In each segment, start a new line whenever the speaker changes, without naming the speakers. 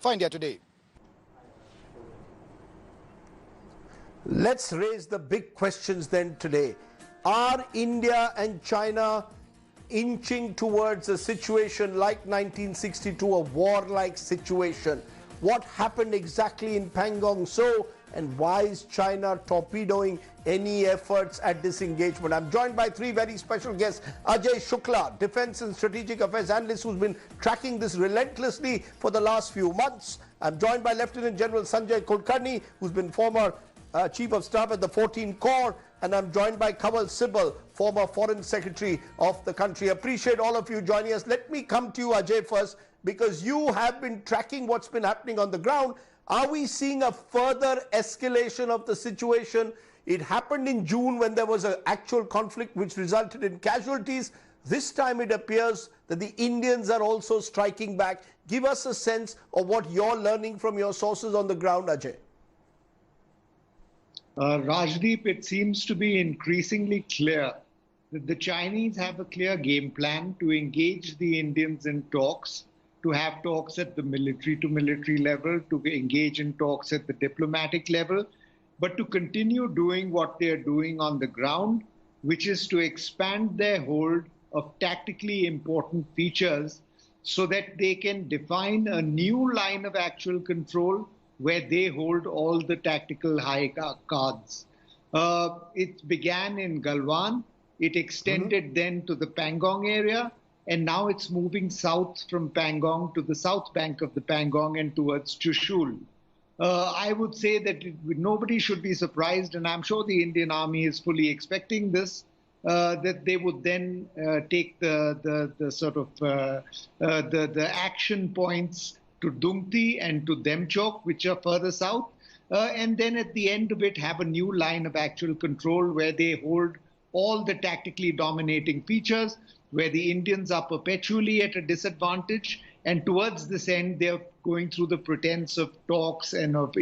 for India today.
Let's raise the big questions then today. Are India and China inching towards a situation like 1962, a war-like situation? What happened exactly in Pangong Tso, and why is China torpedoing any efforts at disengagement? I'm joined by three very special guests. Ajay Shukla, Defense and Strategic Affairs Analyst, who's been tracking this relentlessly for the last few months. I'm joined by Lieutenant General Sanjay Kulkarni, who's been former Chief of Staff at the 14th Corps, and I'm joined by Kanwal Sibal, former Foreign Secretary of the country. Appreciate all of you joining us. Let me come to you, Ajay, first, because you have been tracking what's been happening on the ground. Are we seeing a further escalation of the situation? It happened in June when there was an actual conflict which resulted in casualties. This time it appears that the Indians are also striking back. Give us a sense of what you're learning from your sources on the ground, Ajay.
Rajdeep, it seems to be increasingly clear that the Chinese have a clear game plan to engage the Indians in talks, to have talks at the military-to-military level, to engage in talks at the diplomatic level, but to continue doing what they're doing on the ground, which is to expand their hold of tactically important features so that they can define a new line of actual control where they hold all the tactical high cards. It began in Galwan, it extended then to the Pangong area, and now it's moving south from Pangong to the south bank of the Pangong and towards Chushul. I would say that nobody should be surprised, and I'm sure the Indian Army is fully expecting this, that they would then take the action points to Dumti and to Demchok, which are further south, and then at the end of it have a new line of actual control where they hold all the tactically dominating features, where the Indians are perpetually at a disadvantage, and towards this end they're going through the pretense of talks and of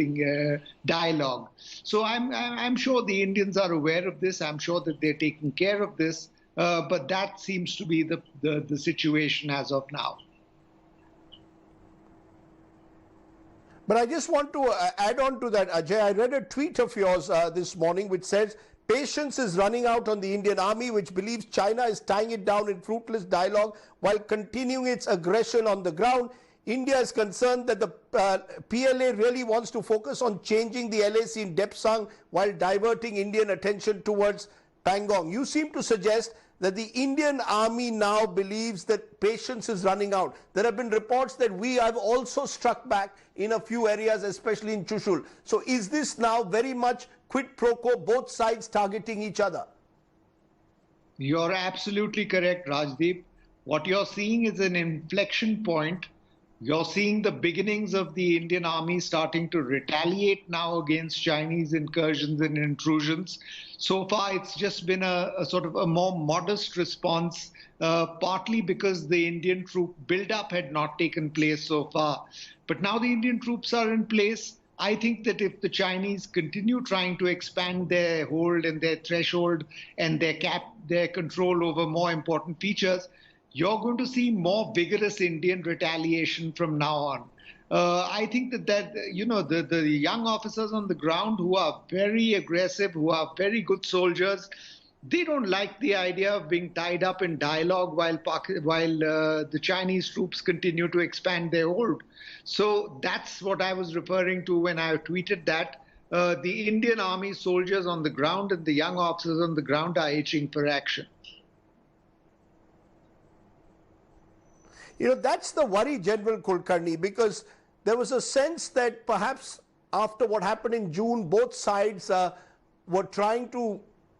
dialogue. So I'm sure the Indians are aware of this. I'm sure that they're taking care of this, but that seems to be the situation as of now.
But I just want to add on to that, Ajay. I read a tweet of yours this morning which says, patience is running out on the Indian Army, which believes China is tying it down in fruitless dialogue while continuing its aggression on the ground. India is concerned that the PLA really wants to focus on changing the LAC in Depsang while diverting Indian attention towards Pangong. You seem to suggest that the Indian Army now believes that patience is running out. There have been reports that we have also struck back in a few areas, especially in Chushul. So is this now very much quid pro quo, both sides targeting each other?
You're absolutely correct, Rajdeep. What you're seeing is an inflection point. You're seeing the beginnings of the Indian Army starting to retaliate now against Chinese incursions and intrusions. So far, it's just been a sort of a more modest response, partly because the Indian troop buildup had not taken place so far. But now the Indian troops are in place. I think that if the Chinese continue trying to expand their hold and their threshold and their control over more important features, you're going to see more vigorous Indian retaliation from now on. I think that the young officers on the ground who are very aggressive, who are very good soldiers, they don't like the idea of being tied up in dialogue while the Chinese troops continue to expand their hold. So that's what I was referring to when I tweeted that. The Indian Army soldiers on the ground and the young officers on the ground are itching for action.
You know, that's the worry, General Kulkarni, because there was a sense that perhaps after what happened in June, both sides were trying to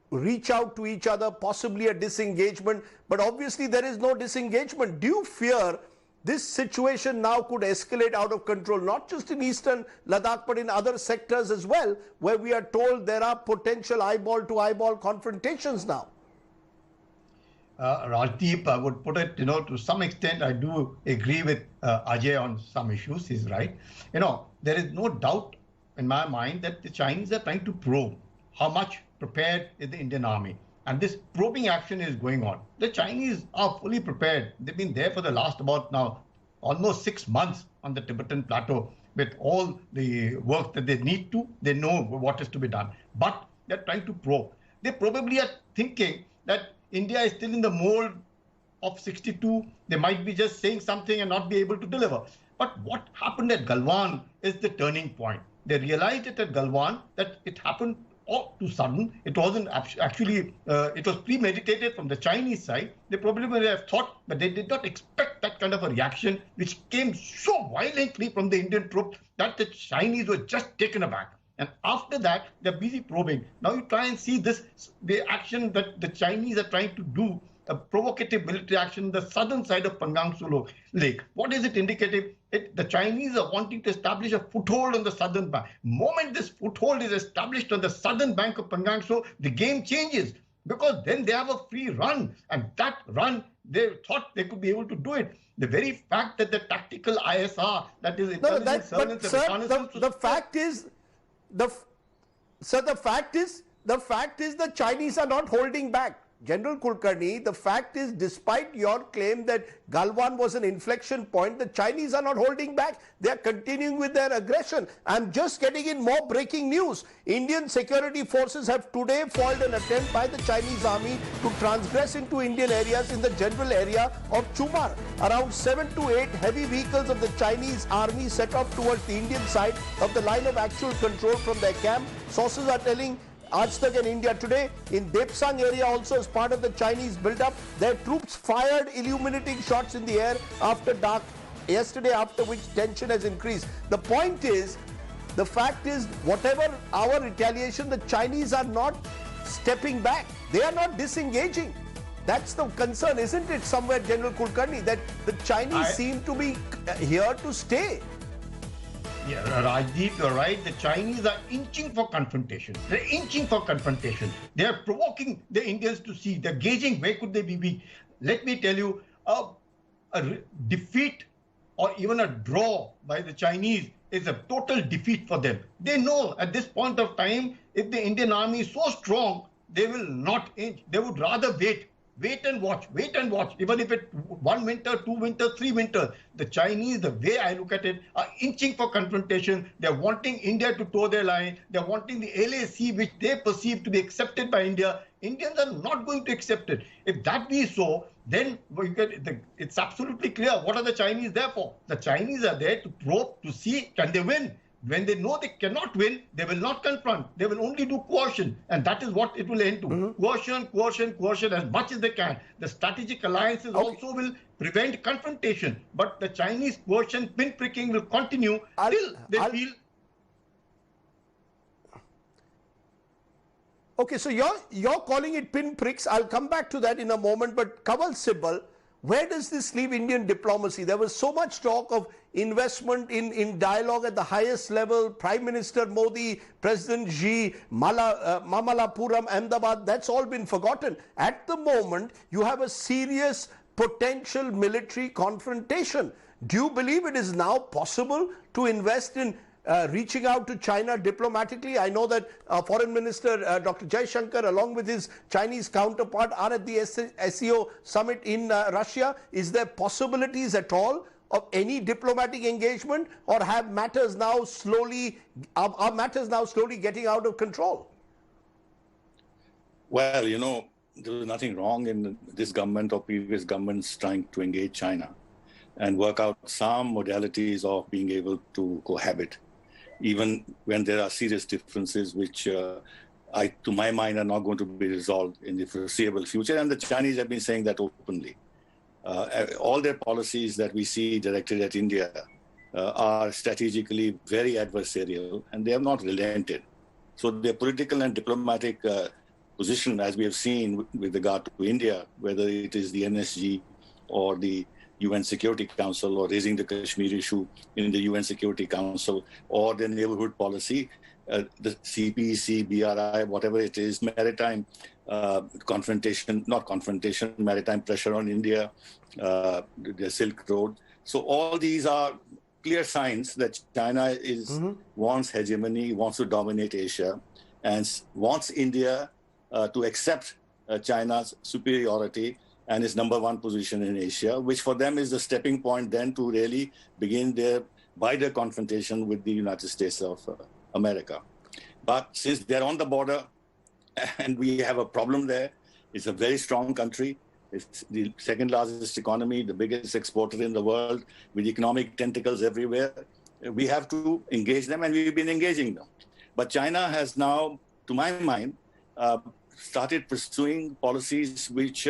reach out to each other, possibly a disengagement, but obviously there is no disengagement. Do you fear this situation now could escalate out of control, not just in eastern Ladakh, but in other sectors as well, where we are told there are potential eyeball-to-eyeball confrontations now?
Rajdeep, I would put it, to some extent, I do agree with Ajay on some issues. He's right. There is no doubt in my mind that the Chinese are trying to probe how much prepared is the Indian Army. And this probing action is going on. The Chinese are fully prepared. They've been there for the last about now almost 6 months on the Tibetan plateau with all the work that they need to. They know what is to be done. But they're trying to probe. They probably are thinking that India is still in the mold of 62. They might be just saying something and not be able to deliver. But what happened at Galwan is the turning point. They realized it at Galwan that it happened all too sudden. It wasn't actually, it was premeditated from the Chinese side. They probably would have thought, but they did not expect that kind of a reaction, which came so violently from the Indian troops that the Chinese were just taken aback. And after that, they're busy probing. Now you try and see this, the action that the Chinese are trying to do, a provocative military action on the southern side of Pangong Tso Lake. What is it indicative? The Chinese are wanting to establish a foothold on the southern bank. The moment this foothold is established on the southern bank of Pangong Tso, the game changes, because then they have a free run. And that run, they thought they could be able to do it. The very fact that the tactical ISR, that is intelligence surveillance and reconnaissance,
the fact is, the fact is the Chinese are not holding back. General Kulkarni, the fact is, despite your claim that Galwan was an inflection point, the Chinese are not holding back. They are continuing with their aggression. I'm just getting in more breaking news. Indian security forces have today foiled an attempt by the Chinese army to transgress into Indian areas in the general area of Chumar. Around 7 to 8 heavy vehicles of the Chinese army set off towards the Indian side of the line of actual control from their camp. Sources are telling Aaj Tak and India Today, in Depsang area also as part of the Chinese build-up, their troops fired illuminating shots in the air after dark yesterday, after which tension has increased. The point is, the fact is, whatever our retaliation, the Chinese are not stepping back. They are not disengaging. That's the concern, isn't it, somewhere, General Kulkarni, that the Chinese seem to be here to stay.
Yeah, Rajdeep, you're right. The Chinese are inching for confrontation. They're inching for confrontation. They are provoking the Indians to see. They're gauging where could they be weak. Let me tell you, a defeat or even a draw by the Chinese is a total defeat for them. They know at this point of time, if the Indian army is so strong, they will not inch. They would rather wait. Wait and watch, even if it's 1 winter, 2 winters, 3 winters. The Chinese, the way I look at it, are inching for confrontation. They're wanting India to toe their line. They're wanting the LAC, which they perceive to be accepted by India. Indians are not going to accept it. If that be so, then it's absolutely clear what are the Chinese there for. The Chinese are there to probe, to see, can they win? When they know they cannot win, they will not confront. They will only do coercion. And that is what it will end to. Coercion as much as they can. The strategic alliances also will prevent confrontation. But the Chinese coercion, pinpricking will continue till they feel...
Okay, so you're calling it pinpricks. I'll come back to that in a moment. But Kanwal Sibal, where does this leave Indian diplomacy? There was so much talk of investment in dialogue at the highest level. Prime Minister Modi, President Xi, Mamallapuram, Ahmedabad, that's all been forgotten. At the moment, you have a serious potential military confrontation. Do you believe it is now possible to invest in reaching out to China diplomatically? I know that Foreign Minister Dr. Jaishankar, along with his Chinese counterpart, are at the SCO summit in Russia. Is there possibilities at all of any diplomatic engagement, or are matters now slowly getting out of control?
Well, you know, there was nothing wrong in this government or previous governments trying to engage China and work out some modalities of being able to cohabit, even when there are serious differences which, to my mind, are not going to be resolved in the foreseeable future. And the Chinese have been saying that openly. All their policies that we see directed at India are strategically very adversarial, and they have not relented. So their political and diplomatic position, as we have seen with regard to India, whether it is the NSG or the UN Security Council, or raising the Kashmir issue in the UN Security Council, or the neighborhood policy, the CPEC, BRI, whatever it is, maritime maritime pressure on India, the Silk Road. So all these are clear signs that China wants hegemony, wants to dominate Asia, and wants India to accept China's superiority and its #1 position in Asia, which for them is the stepping point then to really begin their wider confrontation with the United States of America. But since they're on the border and we have a problem there, it's a very strong country. It's the second largest economy, the biggest exporter in the world, with economic tentacles everywhere. We have to engage them, and we've been engaging them. But China has now, to my mind, started pursuing policies which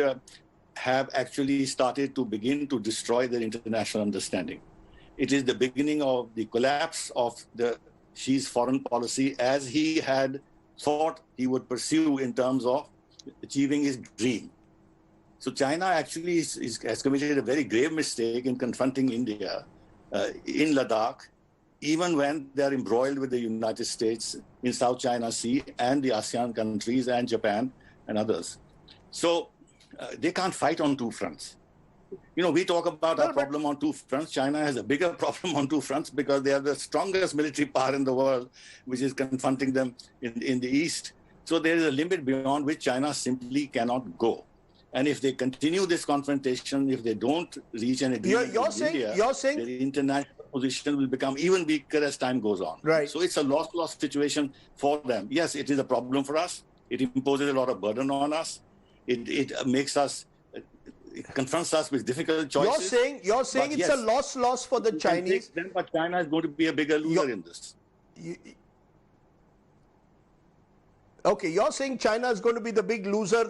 have actually started to begin to destroy their international understanding. It is the beginning of the collapse of Xi's foreign policy as he had thought he would pursue in terms of achieving his dream. So China actually has committed a very grave mistake in confronting India in Ladakh, even when they're embroiled with the United States in South China Sea and the ASEAN countries and Japan and others. So they can't fight on two fronts. You know, we talk about our problem on two fronts. China has a bigger problem on two fronts because they are the strongest military power in the world, which is confronting them in the East. So there is a limit beyond which China simply cannot go. And if they continue this confrontation, if they don't reach an agreement with India, their international position will become even weaker as time goes on.
Right.
So it's a loss-loss situation for them. Yes, it is a problem for us. It imposes a lot of burden on us. It makes us, it confronts us with difficult choices.
You're saying it's a loss for the Chinese.
Then, but China is going to be a bigger loser in this.
Okay, you're saying China is going to be the big loser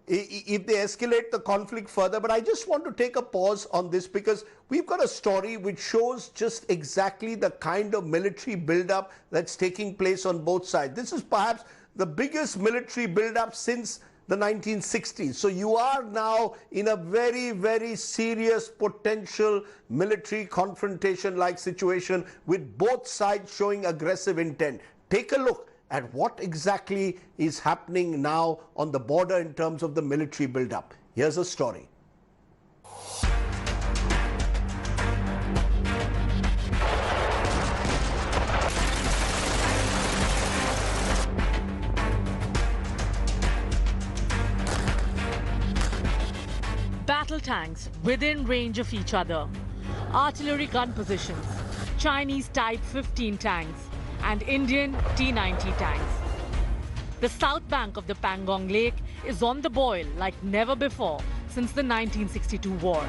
if they escalate the conflict further. But I just want to take a pause on this because we've got a story which shows just exactly the kind of military buildup that's taking place on both sides. This is perhaps the biggest military buildup since the 1960s. So you are now in a very, very serious potential military confrontation-like situation with both sides showing aggressive intent. Take a look at what exactly is happening now on the border in terms of the military buildup. Here's a story.
Battle tanks within range of each other, artillery gun positions, Chinese Type 15 tanks, and Indian T-90 tanks. The south bank of the Pangong Lake is on the boil like never before since the 1962 war.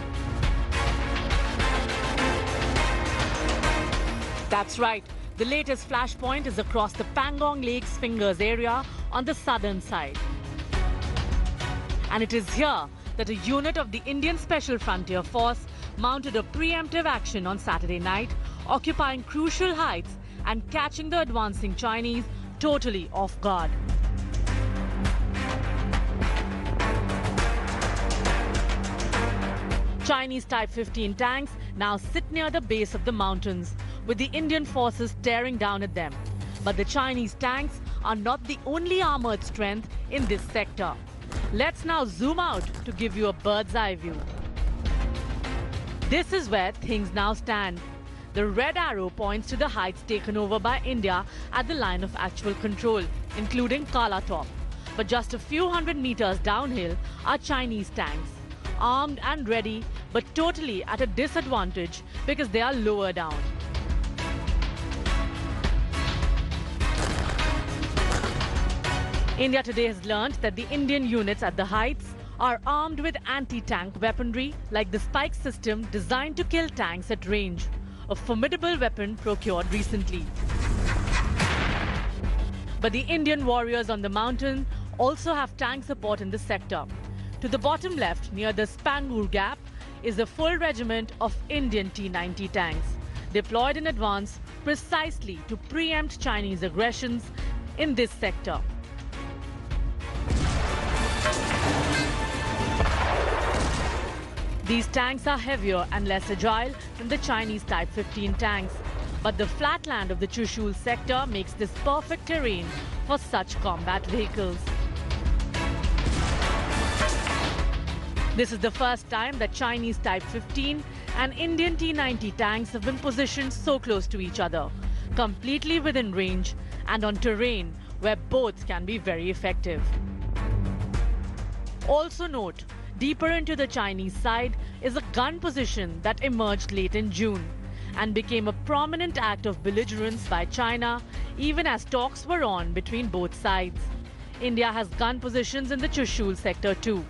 That's right, the latest flashpoint is across the Pangong Lake's Fingers area on the southern side. And it is here that a unit of the Indian Special Frontier Force mounted a preemptive action on Saturday night, occupying crucial heights and catching the advancing Chinese totally off guard. Chinese Type 15 tanks now sit near the base of the mountains, with the Indian forces staring down at them. But the Chinese tanks are not the only armoured strength in this sector. Let's now zoom out to give you a bird's eye view. This is where things now stand. The red arrow points to the heights taken over by India at the line of actual control, including Kala Top. But just a few hundred meters downhill are Chinese tanks, armed and ready, but totally at a disadvantage because they are lower down. India today has learned that the Indian units at the heights are armed with anti-tank weaponry like the Spike system designed to kill tanks at range, a formidable weapon procured recently. But the Indian warriors on the mountain also have tank support in the sector. To the bottom left, near the Spangur Gap, is a full regiment of Indian T-90 tanks, deployed in advance precisely to preempt Chinese aggressions in this sector. These tanks are heavier and less agile than the Chinese Type 15 tanks, but the flat land of the Chushul sector makes this perfect terrain for such combat vehicles. This is the first time that Chinese Type 15 and Indian T-90 tanks have been positioned so close to each other, completely within range and on terrain where both can be very effective. Also note, deeper into the Chinese side is a gun position that emerged late in June and became a prominent act of belligerence by China, even as talks were on between both sides. India has gun positions in the Chushul sector too.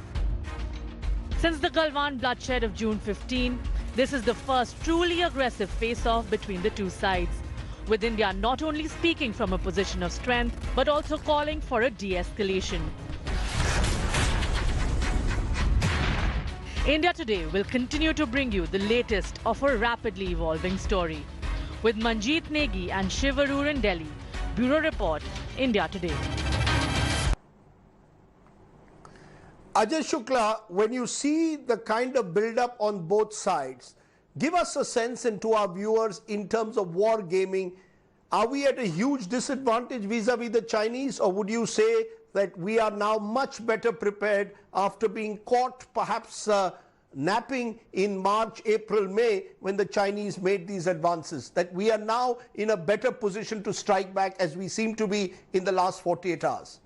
Since the Galwan bloodshed of June 15, this is the first truly aggressive face-off between the two sides, with India not only speaking from a position of strength, but also calling for a de-escalation. India Today will continue to bring you the latest of a rapidly evolving story. With Manjeet Negi and Shiv Arur in Delhi, Bureau Report, India Today.
Ajay Shukla, when you see the kind of build-up on both sides, give us a sense into our viewers in terms of war gaming. Are we at a huge disadvantage vis-a-vis the Chinese, or would you say that we are now much better prepared after being caught perhaps napping in March, April, May when the Chinese made these advances, that we are now in a better position to strike back as we seem to be in the last 48 hours?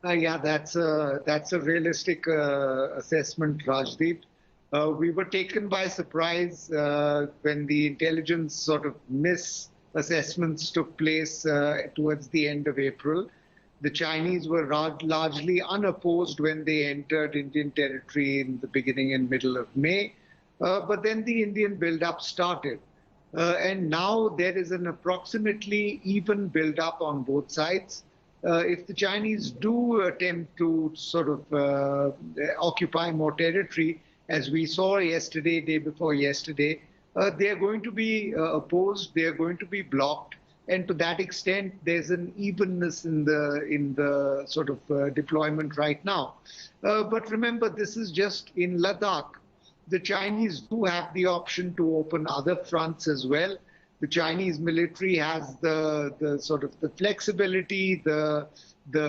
Yeah, that's a realistic assessment, Rajdeep. We were taken by surprise when the intelligence sort of misassessments took place towards the end of April. The Chinese were largely unopposed when they entered Indian territory in the beginning and middle of May. But then the Indian build-up started. And now there is an approximately even build-up on both sides. If the Chinese do attempt to sort of occupy more territory, as we saw yesterday, day before yesterday, they are going to be opposed, they are going to be blocked, and to that extent, there's an evenness in the sort of deployment right now. But remember, this is just in Ladakh. The Chinese do have the option to open other fronts as well. The Chinese military has the sort of the flexibility, the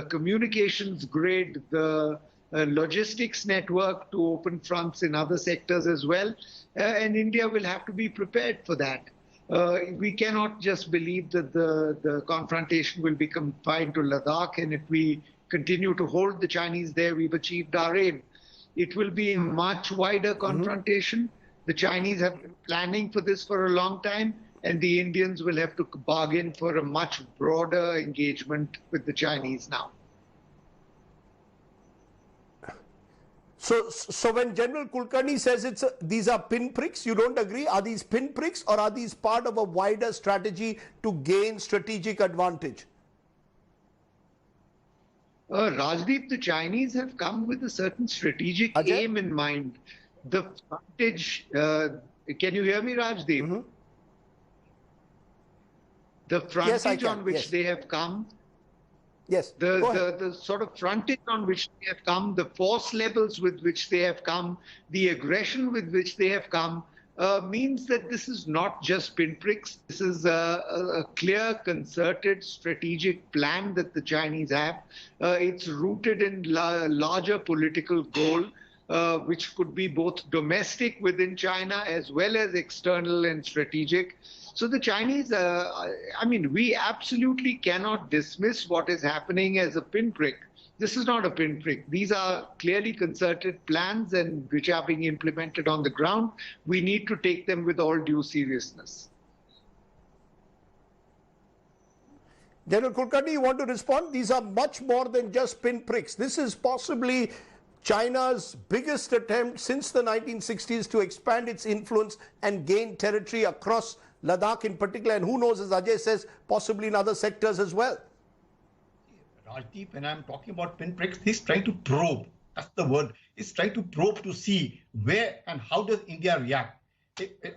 communications grid, the logistics network to open fronts in other sectors as well. And India will have to be prepared for that. We cannot just believe that the confrontation will be confined to Ladakh, and if we continue to hold the Chinese there, we've achieved our aim. It will be a much wider confrontation. The Chinese have been planning for this for a long time, and the Indians will have to bargain for a much broader engagement with the Chinese now.
So when General Kulkarni says these are pinpricks, you don't agree? Are these pinpricks, or are these part of a wider strategy to gain strategic advantage?
Rajdeep, the Chinese have come with a certain strategic aim in mind. The frontage, can you hear me, Rajdeep?
Mm-hmm.
The frontage on which they have come, the sort of frontage on which they have come, the force levels with which they have come, the aggression with which they have come, means that this is not just pinpricks. This is a clear, concerted, strategic plan that the Chinese have. It's rooted in larger political goal, which could be both domestic within China as well as external and strategic. So the Chinese, I mean, we absolutely cannot dismiss what is happening as a pinprick. This is not a pinprick. These are clearly concerted plans and which are being implemented on the ground. We need to take them with all due seriousness.
General Kulkarni, you want to respond? These are much more than just pinpricks. This is possibly China's biggest attempt since the 1960s to expand its influence and gain territory across Ladakh in particular, and who knows, as Ajay says, possibly in other sectors as well.
Rajdeep, when I'm talking about pinpricks, he's trying to probe. That's the word. He's trying to probe to see where and how does India react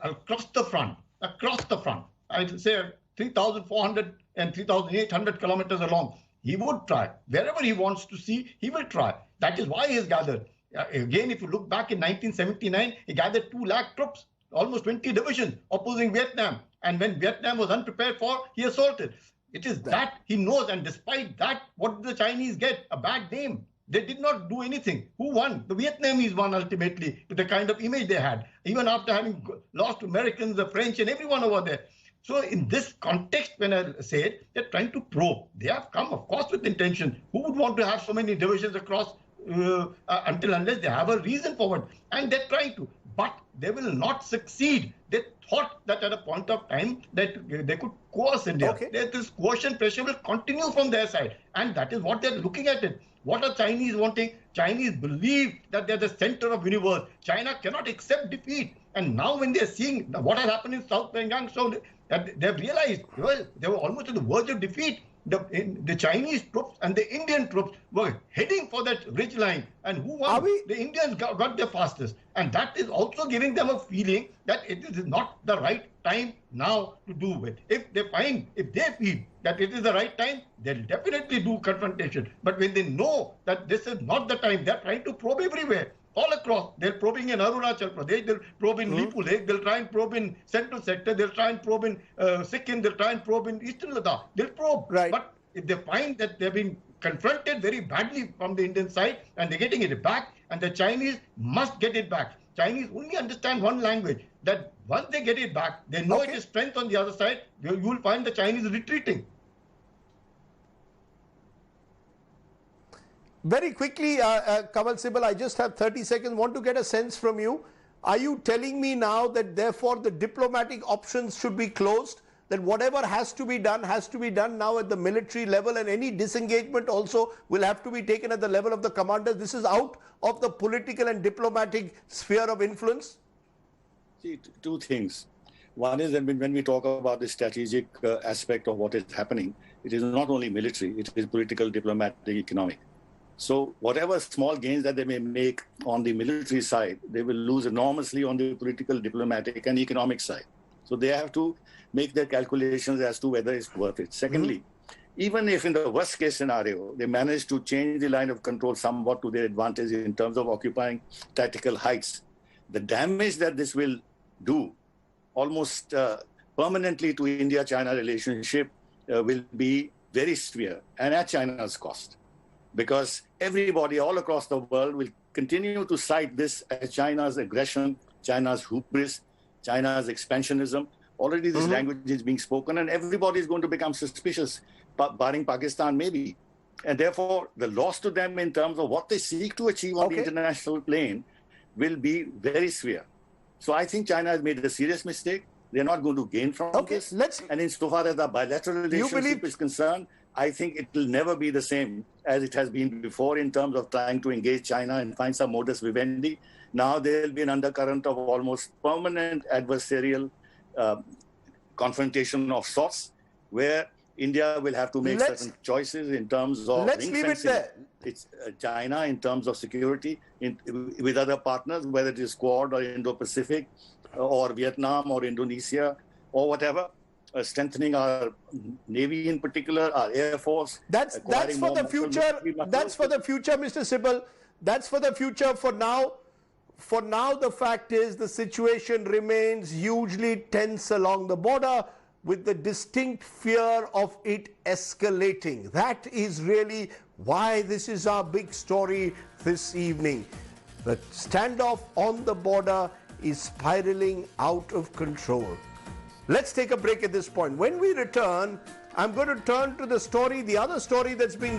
across the front. I'd say 3,400 and 3,800 kilometers along. He would try. Wherever he wants to see, he will try. That is why he has gathered. Again, if you look back in 1979, he gathered 2 lakh troops, almost 20 divisions opposing Vietnam. And when Vietnam was unprepared for, he assaulted. It is that he knows. And despite that, what did the Chinese get? A bad name. They did not do anything. Who won? The Vietnamese won ultimately with the kind of image they had, even after having lost Americans, the French, and everyone over there. So in this context, when I say it, they're trying to probe. They have come, of course, with intention. Who would want to have so many divisions across until unless they have a reason for it. And they're trying to. But they will not succeed. They thought that at a point of time that they could coerce India.
Okay.
This coercion pressure will continue from their side. And that is what they're looking at it. What are Chinese wanting? Chinese believe that they're the center of universe. China cannot accept defeat. And now when they're seeing what has happened in South Pyongyang, so they've realized, well, they were almost at the verge of defeat. The Chinese troops and the Indian troops were heading for that ridge line. And who won? The Indians got there fastest. And that is also giving them a feeling that it is not the right time now to do it. If they feel that it is the right time, they'll definitely do confrontation. But when they know that this is not the time, they're trying to probe everywhere. All across. They're probing in Arunachal Pradesh, they'll probe in Lipu Lake, they'll try and probe in Central Sector, they'll try and probe in Sikkim, they'll try and probe in Eastern Ladakh. They'll probe.
Right.
But if they find that they've been confronted very badly from the Indian side and they're getting it back, and the Chinese must get it back. Chinese only understand one language, that once they get it back, they know it is strength on the other side, you will find the Chinese retreating.
Very quickly, Kanwal Sibal, I just have 30 seconds. Want to get a sense from you. Are you telling me now that therefore the diplomatic options should be closed? That whatever has to be done now at the military level, and any disengagement also will have to be taken at the level of the commanders? This is out of the political and diplomatic sphere of influence?
See, two things. One is that when we talk about the strategic aspect of what is happening, it is not only military, it is political, diplomatic, economic. So whatever small gains that they may make on the military side, they will lose enormously on the political, diplomatic, and economic side. So they have to make their calculations as to whether it's worth it. Secondly, even if in the worst case scenario, they manage to change the line of control somewhat to their advantage in terms of occupying tactical heights, the damage that this will do almost permanently to India-China relationship will be very severe and at China's cost. Because everybody all across the world will continue to cite this as China's aggression, China's hubris, China's expansionism. Already this language is being spoken and everybody is going to become suspicious, barring Pakistan maybe. And therefore, the loss to them in terms of what they seek to achieve on the international plane will be very severe. So I think China has made a serious mistake. They're not going to gain from this. And insofar as the bilateral relationship is concerned, I think it will never be the same as it has been before in terms of trying to engage China and find some modus vivendi. Now there will be an undercurrent of almost permanent adversarial confrontation of sorts, where India will have to make certain choices in terms of it's China in terms of security with other partners, whether it is Quad or Indo-Pacific or Vietnam or Indonesia or whatever. Strengthening our Navy in particular, our Air Force.
That's for the future. That's for the future, Mr. Sibal. That's for the future. For now, the fact is the situation remains hugely tense along the border, with the distinct fear of it escalating. That is really why this is our big story this evening. The standoff on the border is spiraling out of control. Let's take a break at this point. When we return, I'm going to turn to the other story that's being